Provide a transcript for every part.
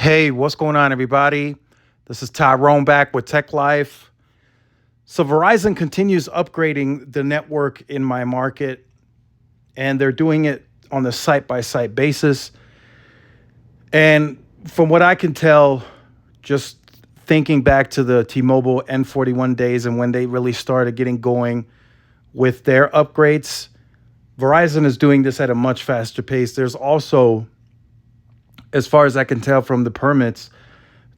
Hey, what's going on, everybody? This is Tyrone back with Tech Life. So, Verizon continues upgrading the network in my market, and they're doing it on a site by site basis. And from what I can tell, just thinking back to the T Mobile N41 days and when they really started getting going with their upgrades, Verizon is doing this at a much faster pace. There's also, as far as I can tell from the permits,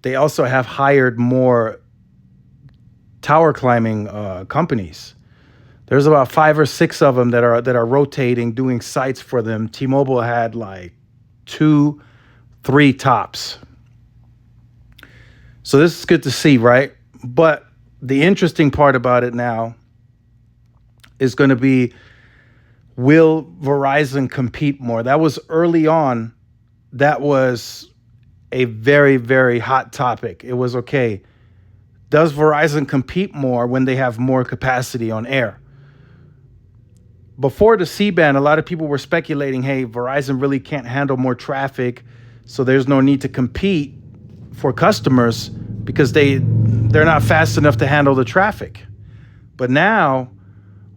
they also have hired more tower climbing companies. There's about five or six of them that are rotating, doing sites for them. T-Mobile had like two, three tops. So this is good to see, right? But the interesting part about it now is going to be, will Verizon compete more? That was early on. That was a very, very hot topic. It was okay. Does Verizon compete more when they have more capacity on air? Before the C-band, a lot of people were speculating, hey, Verizon really can't handle more traffic, so there's no need to compete for customers because they're not fast enough to handle the traffic. But now,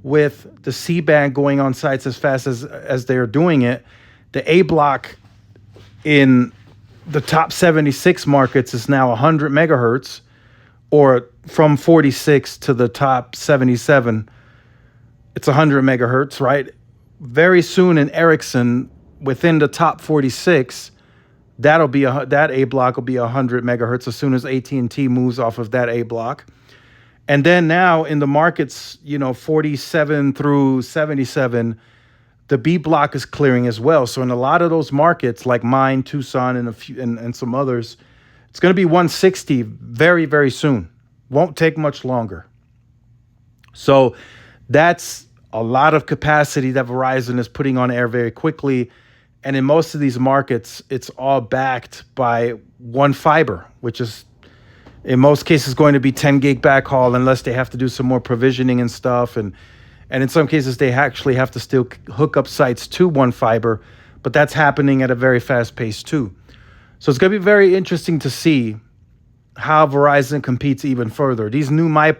with the C-band going on sites as fast as they're doing it, the A block in the top 76 markets is now 100 megahertz, or from 46 to the top 77, it's 100 megahertz, right? Very soon in Ericsson, within the top 46, that A block will be 100 megahertz as soon as AT&T moves off of that A block. And then now in the markets, 47 through 77, the B block is clearing as well. So in a lot of those markets, like mine, Tucson, and a few and some others, it's going to be 160 very, very soon. Won't take much longer. So that's a lot of capacity that Verizon is putting on air very quickly. And in most of these markets, it's all backed by one fiber, which is in most cases going to be 10 gig backhaul, unless they have to do some more provisioning and stuff. And in some cases, they actually have to still hook up sites to one fiber, but that's happening at a very fast pace too. So it's going to be very interesting to see how Verizon competes even further. This new My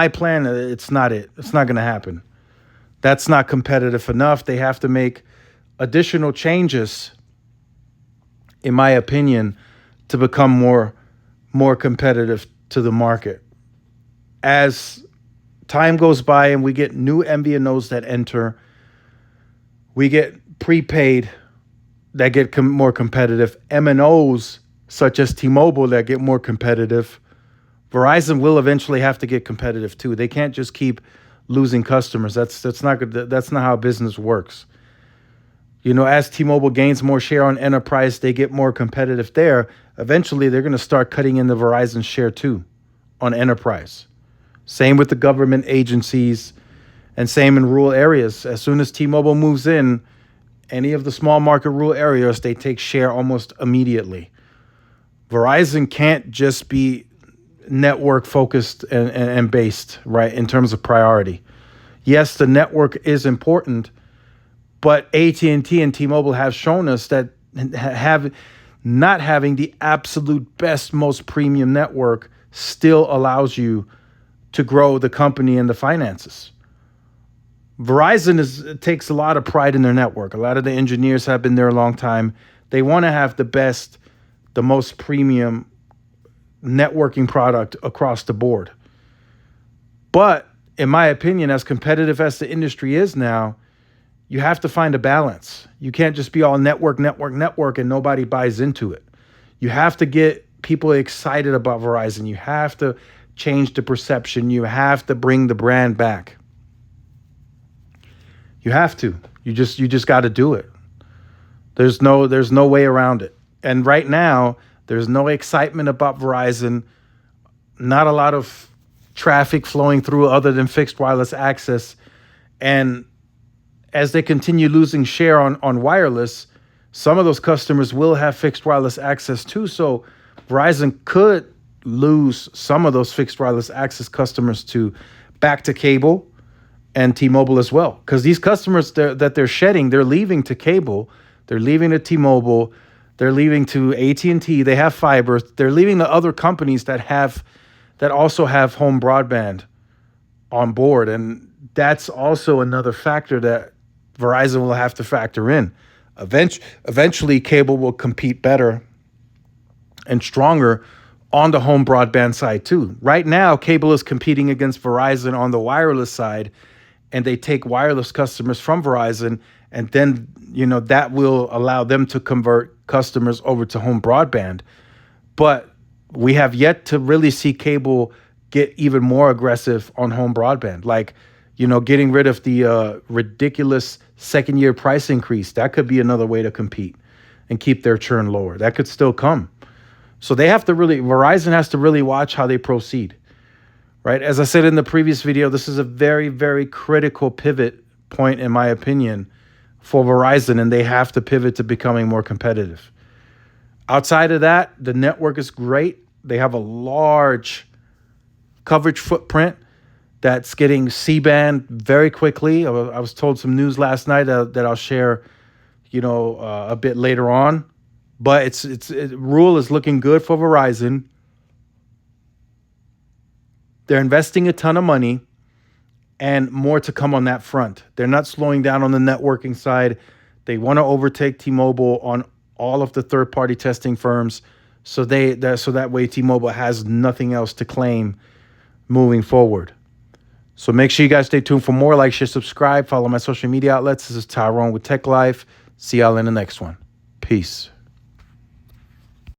plan, it's not it. It's not going to happen. That's not competitive enough. They have to make additional changes, in my opinion, to become more competitive to the market. As time goes by and we get new MVNOs that enter, we get prepaid that get more competitive, MNOs such as T-Mobile that get more competitive. Verizon will eventually have to get competitive too. They can't just keep losing customers. That's not good. That's not how business works. As T-Mobile gains more share on enterprise, they get more competitive there. Eventually, they're going to start cutting into Verizon's share too on enterprise. Same with the government agencies and same in rural areas. As soon as T-Mobile moves in, any of the small market rural areas, they take share almost immediately. Verizon can't just be network focused and based, right, in terms of priority. Yes, the network is important, but AT&T and T-Mobile have shown us that not having the absolute best, most premium network still allows you to grow the company and the finances. Verizon takes a lot of pride in their network. A lot of the engineers have been there a long time. They want to have the best, the most premium networking product across the board. But in my opinion, as competitive as the industry is now, you have to find a balance. You can't just be all network, and nobody buys into it. You have to get people excited about Verizon. You have to change the perception. You have to bring the brand back. You have to. You just got to do it. There's no way around it. And right now, there's no excitement about Verizon. Not a lot of traffic flowing through other than fixed wireless access. And as they continue losing share on wireless, some of those customers will have fixed wireless access too. So Verizon could lose some of those fixed wireless access customers back to cable and T-Mobile as well. Because these customers that they're shedding, they're leaving to cable, they're leaving to T-Mobile, They're leaving to AT&T. They have fiber. They're leaving the other companies that also have home broadband on board. And that's also another factor that Verizon will have to factor in. Eventually, cable will compete better and stronger on the home broadband side too. Right now, cable is competing against Verizon on the wireless side, and they take wireless customers from Verizon, and then that will allow them to convert customers over to home broadband. But we have yet to really see cable get even more aggressive on home broadband, like getting rid of the ridiculous second-year price increase. That could be another way to compete and keep their churn lower. That could still come. So Verizon has to really watch how they proceed, right? As I said in the previous video, this is a very, very critical pivot point, in my opinion, for Verizon, and they have to pivot to becoming more competitive. Outside of that, the network is great. They have a large coverage footprint that's getting C-band very quickly. I was told some news last night that I'll share, a bit later on. But Rule is looking good for Verizon. They're investing a ton of money, and more to come on that front. They're not slowing down on the networking side. They want to overtake T-Mobile on all of the third-party testing firms, so that way T-Mobile has nothing else to claim moving forward. So make sure you guys stay tuned for more. Like, share, subscribe, follow my social media outlets. This is Tyrone with Tech Life. See y'all in the next one. Peace.